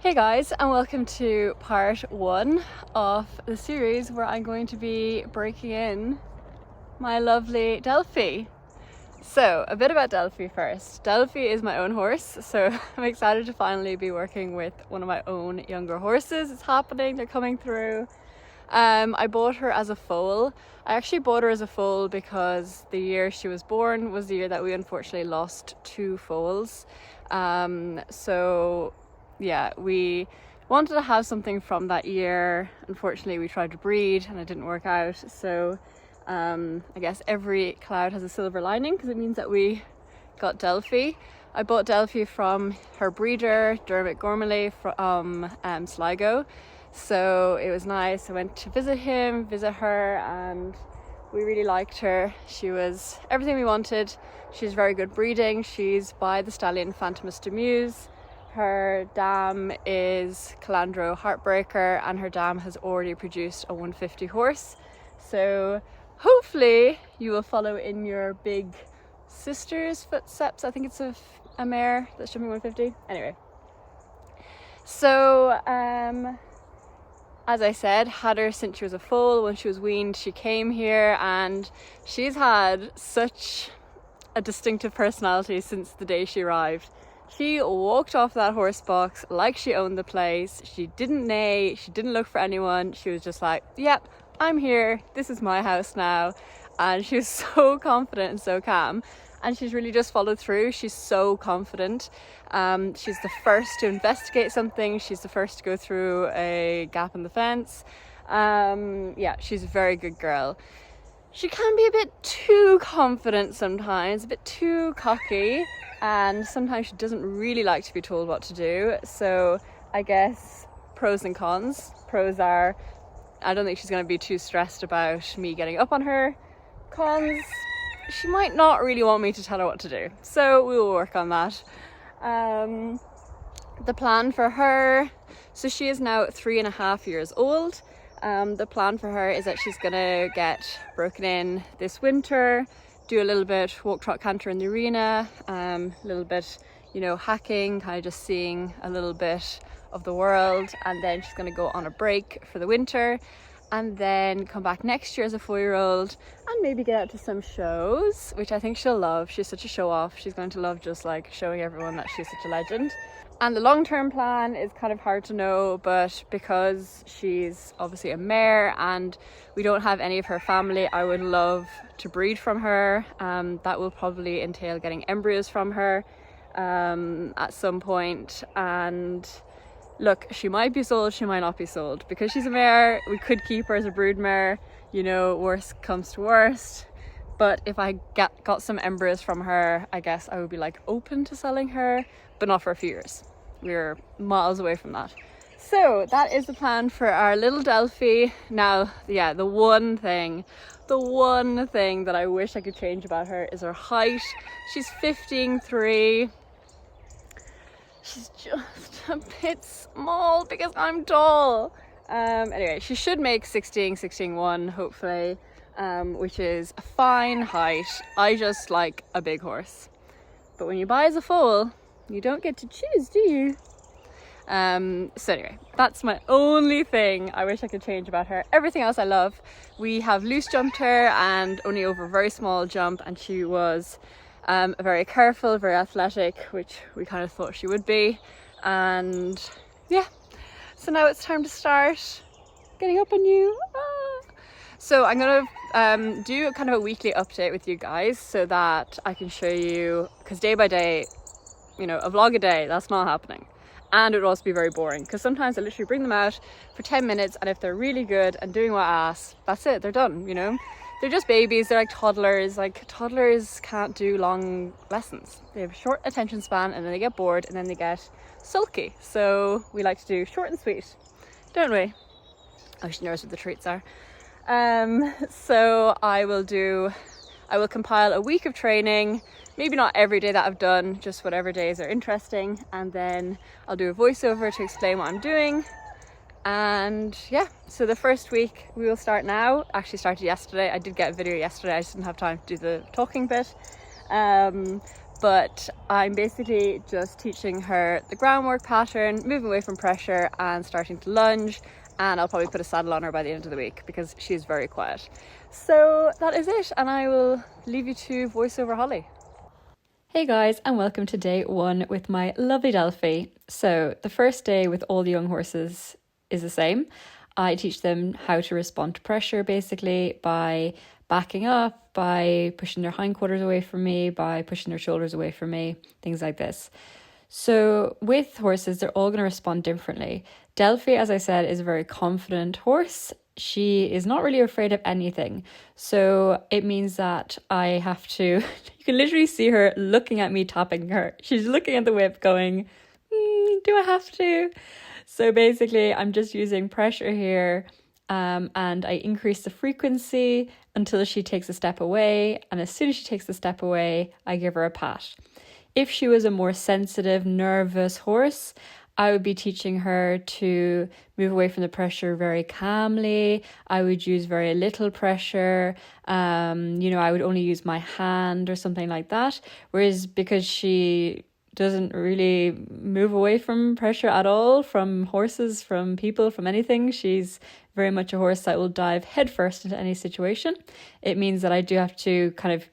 Hey guys, and welcome to part 1 of the series where I'm going to be breaking in my lovely Delphi. So, a bit about Delphi first. Delphi is my own horse, so I'm excited to finally be working with one of my own younger horses. It's happening, they're coming through. I bought her as a foal. I actually bought her as a foal because the year she was born was the year that we unfortunately lost 2 foals. Yeah, we wanted to have something from that year. Unfortunately, we tried to breed and it didn't work out. So I guess every cloud has a silver lining because it means that we got Delphi. I bought Delphi from her breeder, Dermot Gormley from Sligo. So it was nice. I went to visit her, and we really liked her. She was everything we wanted. She's very good breeding. She's by the stallion Phantomus de Muse. Her dam is Calandro Heartbreaker, and her dam has already produced a 150 horse. So hopefully you will follow in your big sister's footsteps. I think it's a mare that's jumping 150. Anyway, so as I said, had her since she was a foal. When she was weaned, she came here, and she's had such a distinctive personality since the day she arrived. She walked off that horse box like she owned the place. She didn't neigh, she didn't look for anyone. She was just like, yep, I'm here, this is my house now. And she was so confident and so calm. And she's really just followed through. She's so confident. She's the first to investigate something. She's the first to go through a gap in the fence. Yeah, she's a very good girl. She can be a bit too confident sometimes, a bit too cocky, and sometimes she doesn't really like to be told what to do. So I guess pros and cons. Pros are, I don't think she's going to be too stressed about me getting up on her. Cons, she might not really want me to tell her what to do. So we will work on that. The plan for her, so she is now 3.5 years old. The plan for her is that she's gonna get broken in this winter, do a little bit walk, trot, canter in the arena, a little bit, hacking, kind of just seeing a little bit of the world, and then she's gonna go on a break for the winter, and then come back next year as a 4-year-old and maybe get out to some shows, which I think she'll love. She's such a show off. She's going to love just like showing everyone that she's such a legend. And the long-term plan is kind of hard to know, but because she's obviously a mare and we don't have any of her family, I would love to breed from her. That will probably entail getting embryos from her at some point. And look, she might be sold, she might not be sold. Because she's a mare, we could keep her as a brood mare, worst comes to worst. But if I got some embryos from her, I guess I would be like open to selling her, but not for a few years. We're miles away from that. So that is the plan for our little Delphi. Now, yeah, the one thing that I wish I could change about her is her height. She's 15.3. She's just a bit small because I'm tall. Anyway, she should make 16.1 hopefully, which is a fine height. I just like a big horse. But when you buy as a foal, you don't get to choose, do you? So anyway, that's my only thing I wish I could change about her. Everything else I love. We have loose jumped her and only over a very small jump, and she was very careful, very athletic, which we kind of thought she would be. And yeah, so now it's time to start getting up on you. So I'm gonna do kind of a weekly update with you guys so that I can show you, because day by day, a vlog a day, that's not happening. And it would also be very boring, because sometimes I literally bring them out for 10 minutes, and if they're really good and doing what I ask, that's it, they're done. They're just babies, they're like toddlers. Like, toddlers can't do long lessons. They have a short attention span, and then they get bored, and then they get sulky. So we like to do short and sweet, don't we? Oh, she knows what the treats are. So I will compile a week of training, maybe not every day that I've done, just whatever days are interesting, and then I'll do a voiceover to explain what I'm doing. And yeah, so the first week we will start now. Actually started yesterday. I did get a video yesterday, I just didn't have time to do the talking bit. but I'm basically just teaching her the groundwork pattern, moving away from pressure and starting to lunge, and I'll probably put a saddle on her by the end of the week because she's very quiet. So that is it, and I will leave you to voiceover Holly. Hey guys, and welcome to day 1 with my lovely Delphi. So the first day with all the young horses is the same. I teach them how to respond to pressure basically by backing up, by pushing their hindquarters away from me, by pushing their shoulders away from me, things like this. So with horses, they're all going to respond differently. Delphi, as I said, is a very confident horse. She is not really afraid of anything. So it means that I have to, you can literally see her looking at me, tapping her. She's looking at the whip going, do I have to? So basically I'm just using pressure here, and I increase the frequency until she takes a step away. And as soon as she takes the step away, I give her a pat. If she was a more sensitive, nervous horse, I would be teaching her to move away from the pressure very calmly. I would use very little pressure. I would only use my hand or something like that. Whereas because she doesn't really move away from pressure at all, from horses, from people, from anything, she's very much a horse that will dive headfirst into any situation. It means that I do have to kind of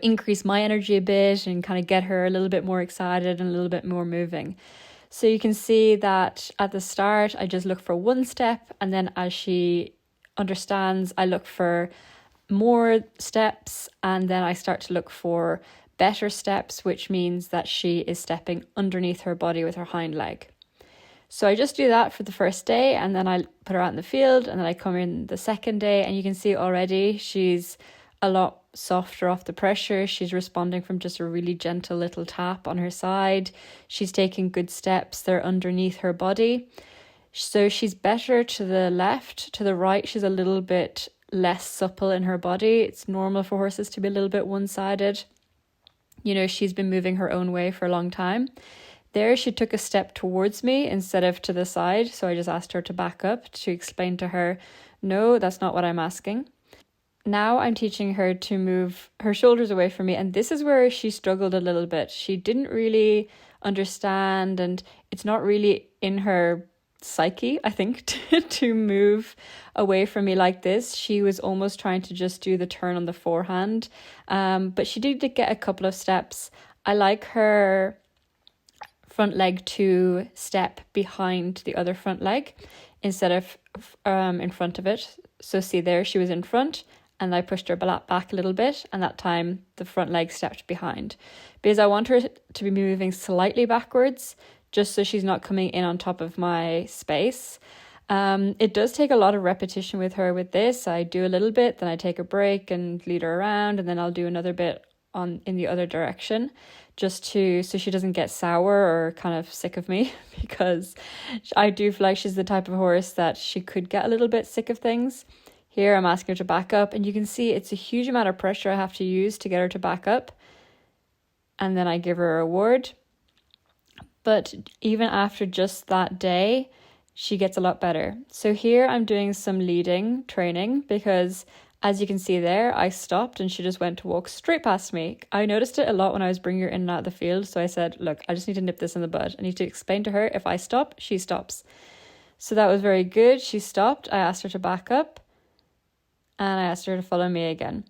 increase my energy a bit and kind of get her a little bit more excited and a little bit more moving. So you can see that at the start, I just look for one step, and then as she understands, I look for more steps, and then I start to look for better steps, which means that she is stepping underneath her body with her hind leg. So I just do that for the first day, and then I put her out in the field, and then I come in the second day, and you can see already she's a lot softer off the pressure. She's responding from just a really gentle little tap on her side. She's taking good steps. They're underneath her body. So she's better to the left. To the right, she's a little bit less supple in her body. It's normal for horses to be a little bit one-sided. She's been moving her own way for a long time. There, she took a step towards me instead of to the side. So I just asked her to back up to explain to her, no, that's not what I'm asking. Now I'm teaching her to move her shoulders away from me, and this is where she struggled a little bit. She didn't really understand, and it's not really in her psyche, I think, to move away from me like this. She was almost trying to just do the turn on the forehand, but she did get a couple of steps. I like her front leg to step behind the other front leg instead of in front of it. So see there, she was in front, and I pushed her back a little bit, and that time the front leg stepped behind, because I want her to be moving slightly backwards, just so she's not coming in on top of my space. It does take a lot of repetition with her with this. I do a little bit, then I take a break and lead her around, and then I'll do another bit in the other direction, just so she doesn't get sour or kind of sick of me, because I do feel like she's the type of horse that she could get a little bit sick of things. Here I'm asking her to back up, and you can see it's a huge amount of pressure I have to use to get her to back up. And then I give her a reward. But even after just that day, she gets a lot better. So here I'm doing some leading training, because as you can see there, I stopped and she just went to walk straight past me. I noticed it a lot when I was bringing her in and out of the field. So I said, look, I just need to nip this in the bud. I need to explain to her, if I stop, she stops. So that was very good. She stopped. I asked her to back up, and I asked her to follow me again,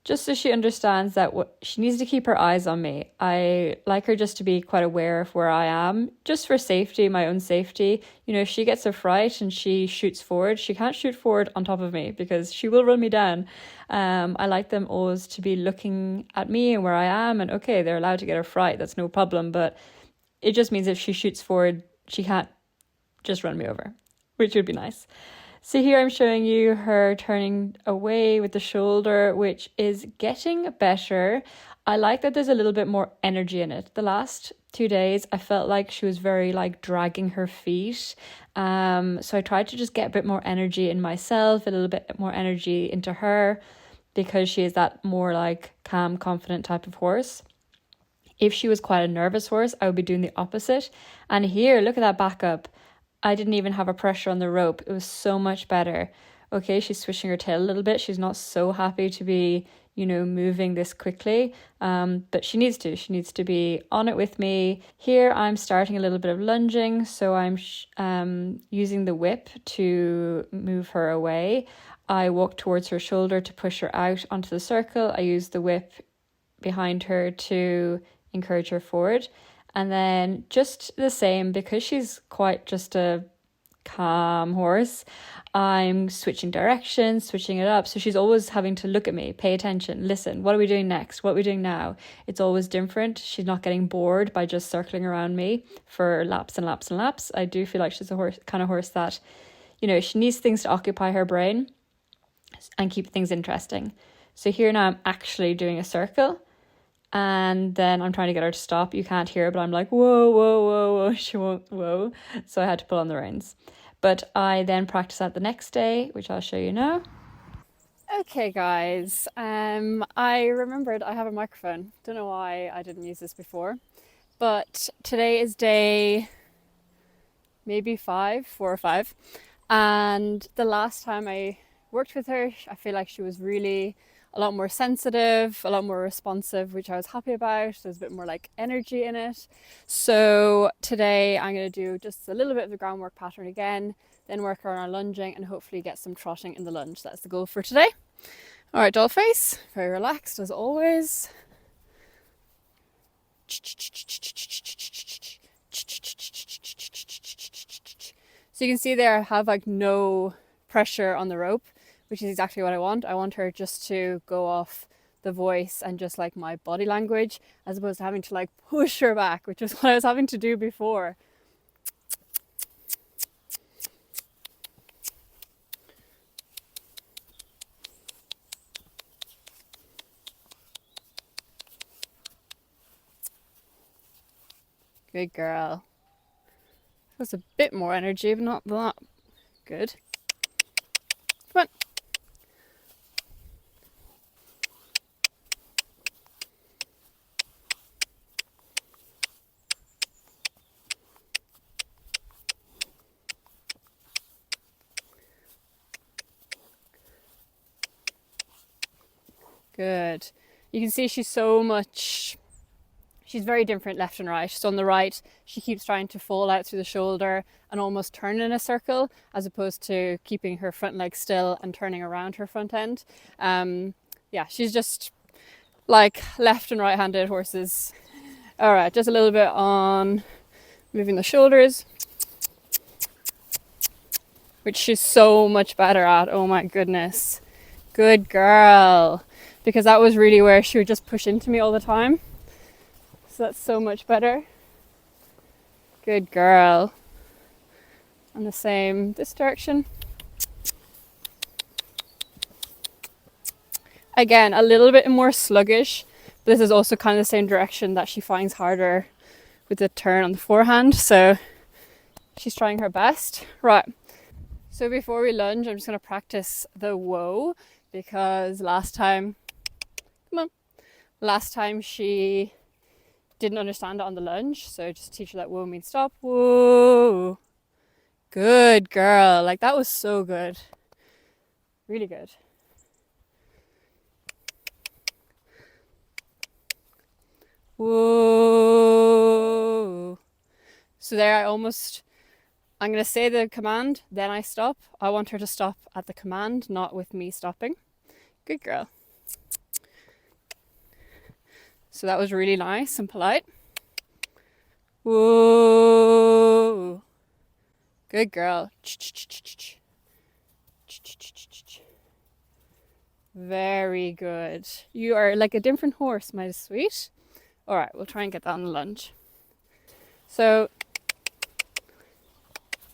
just so she understands that she needs to keep her eyes on me. I like her just to be quite aware of where I am, just for safety, my own safety. If she gets a fright and she shoots forward, she can't shoot forward on top of me, because she will run me down. I like them always to be looking at me and where I am, and okay, they're allowed to get a fright, that's no problem, but it just means if she shoots forward, she can't just run me over, which would be nice. So here I'm showing you her turning away with the shoulder, which is getting better. I like that there's a little bit more energy in it. The last 2 days, I felt like she was very dragging her feet. So I tried to just get a bit more energy in myself, a little bit more energy into her, because she is that more calm, confident type of horse. If she was quite a nervous horse, I would be doing the opposite. And here, look at that backup. I didn't even have a pressure on the rope. It was so much better. Okay, she's swishing her tail a little bit. She's not so happy to be, you know, moving this quickly. But she needs to be on it with me. Here I'm starting a little bit of lunging, so I'm using the whip to move her away. I walk towards her shoulder to push her out onto the circle. I use the whip behind her to encourage her forward. And then just the same, because she's quite just a calm horse, I'm switching directions, switching it up. So she's always having to look at me, pay attention, listen, what are we doing next? What are we doing now? It's always different. She's not getting bored by just circling around me for laps and laps and laps. I do feel like she's a horse, kind of horse that, you know, she needs things to occupy her brain and keep things interesting. So here now I'm actually doing a circle. And then I'm trying to get her to stop. You can't hear it, but I'm like, whoa, whoa, whoa, whoa. She won't, whoa. So I had to pull on the reins. But I then practice that the next day, which I'll show you now. Okay, guys. I remembered I have a microphone. Don't know why I didn't use this before. But today is day maybe 4 or 5. And the last time I worked with her, I feel like she was really a lot more sensitive, a lot more responsive, which I was happy about. There's a bit more like energy in it. So today I'm going to do just a little bit of the groundwork pattern again, then work on our lunging and hopefully get some trotting in the lunge. That's the goal for today. All right, doll face, very relaxed as always. So you can see there I have like no pressure on the rope, which is exactly what I want. I want her just to go off the voice and just like my body language, as opposed to having to like push her back, which is what I was having to do before. Good girl. That's a bit more energy, but not that good. Come on. Good. You can see she's very different left and right. So on the right, she keeps trying to fall out through the shoulder and almost turn in a circle, as opposed to keeping her front leg still and turning around her front end. Yeah, she's just like left and right-handed horses. All right, just a little bit on moving the shoulders, which she's so much better at. Oh my goodness. Good girl. Because that was really where she would just push into me all the time. So that's so much better. Good girl. And the same this direction. Again, a little bit more sluggish. But this is also kind of the same direction that she finds harder with the turn on the forehand. So she's trying her best. Right. So before we lunge, I'm just going to practice the whoa. Because last time she didn't understand it on the lunge, so just teach her that whoa means stop. Whoa. Good girl. Like that was so good. Really good. Whoa. So there I'm going to say the command, then I stop. I want her to stop at the command, not with me stopping. Good girl. So that was really nice and polite. Whoa. Good girl. Very good. You are like a different horse, my sweet. All right, we'll try and get that on the lunge. So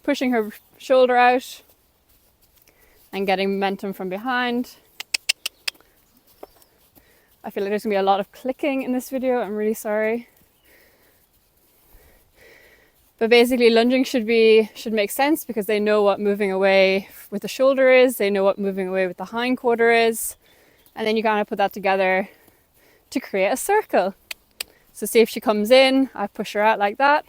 pushing her shoulder out and getting momentum from behind. I feel like there's going to be a lot of clicking in this video. I'm really sorry. But basically lunging should make sense because they know what moving away with the shoulder is. They know what moving away with the hind quarter is. And then you kind of put that together to create a circle. So see if she comes in, I push her out like that.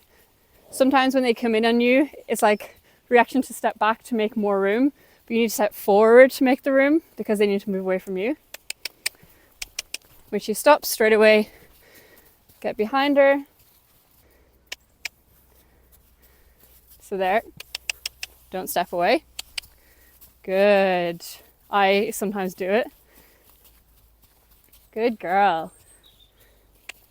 Sometimes when they come in on you, it's like reaction to step back to make more room. But you need to step forward to make the room because they need to move away from you. When she stops, straight away, get behind her. So there, don't step away. Good. I sometimes do it. Good girl.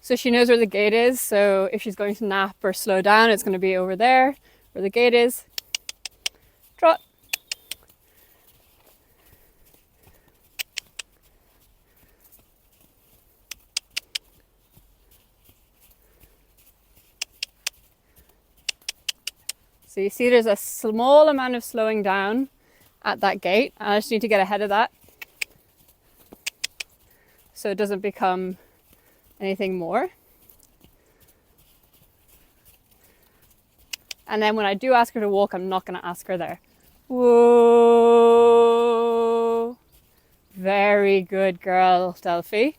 So she knows where the gate is, so if she's going to nap or slow down, it's going to be over there where the gate is. Trot. So you see there's a small amount of slowing down at that gate. I just need to get ahead of that so it doesn't become anything more. And then when I do ask her to walk, I'm not going to ask her there. Whoa. Very good girl, Delphi.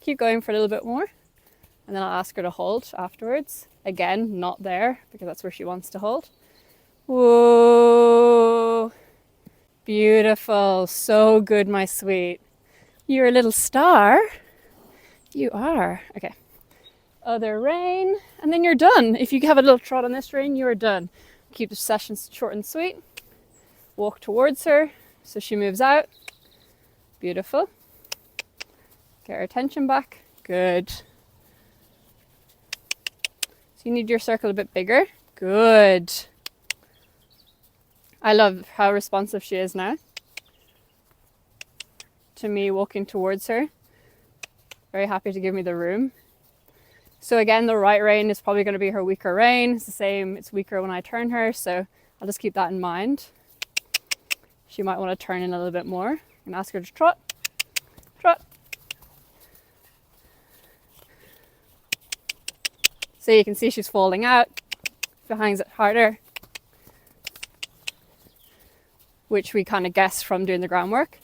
Keep going for a little bit more. And then I'll ask her to hold afterwards. Again, not there, because that's where she wants to hold. Whoa. Beautiful. So good, my sweet. You're a little star. You are. Okay. Other rein, and then you're done. If you have a little trot on this rein, you are done. Keep the sessions short and sweet. Walk towards her so she moves out. Beautiful. Get her attention back. Good. So you need your circle a bit bigger. Good. I love how responsive she is now to me walking towards her. Very happy to give me the room. So again, the right rein is probably going to be her weaker rein. It's the same, it's weaker when I turn her, so I'll just keep that in mind. She might want to turn in a little bit more. And ask her to trot. Trot. So you can see she's falling out. If it hangs it harder, which we kind of guessed from doing the groundwork.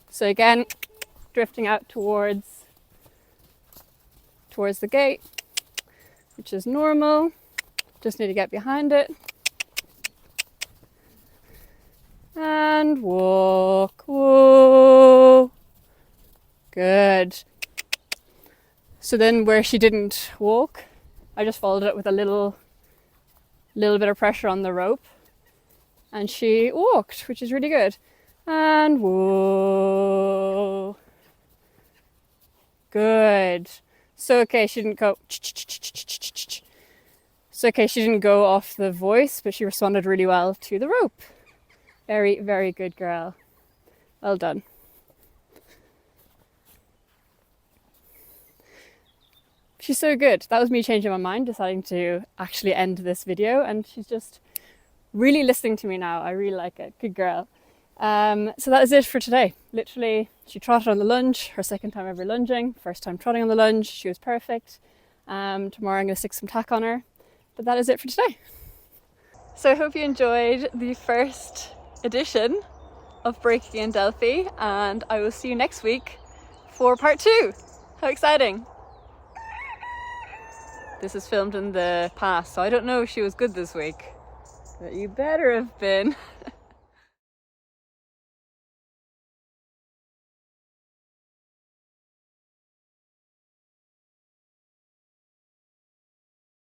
So again, drifting out towards the gate, which is normal. Just need to get behind it. And walk. Whoa. Good. So then where she didn't walk, I just followed it with a little bit of pressure on the rope. And she walked, which is really good. And whoa. Good. So okay, she didn't go. So okay, she didn't go off the voice, but she responded really well to the rope. Very, very good girl. Well done. She's so good. That was me changing my mind, deciding to actually end this video, and she's just really listening to me now. I really like it. Good girl. So that is it for today. Literally, she trotted on the lunge, her second time ever lunging, first time trotting on the lunge. She was perfect. Tomorrow I'm going to stick some tack on her. But that is it for today. So I hope you enjoyed the first edition of Breaking in Delphi, and I will see you next week for part 2. How exciting! This is filmed in the past, so I don't know if she was good this week, but you better have been.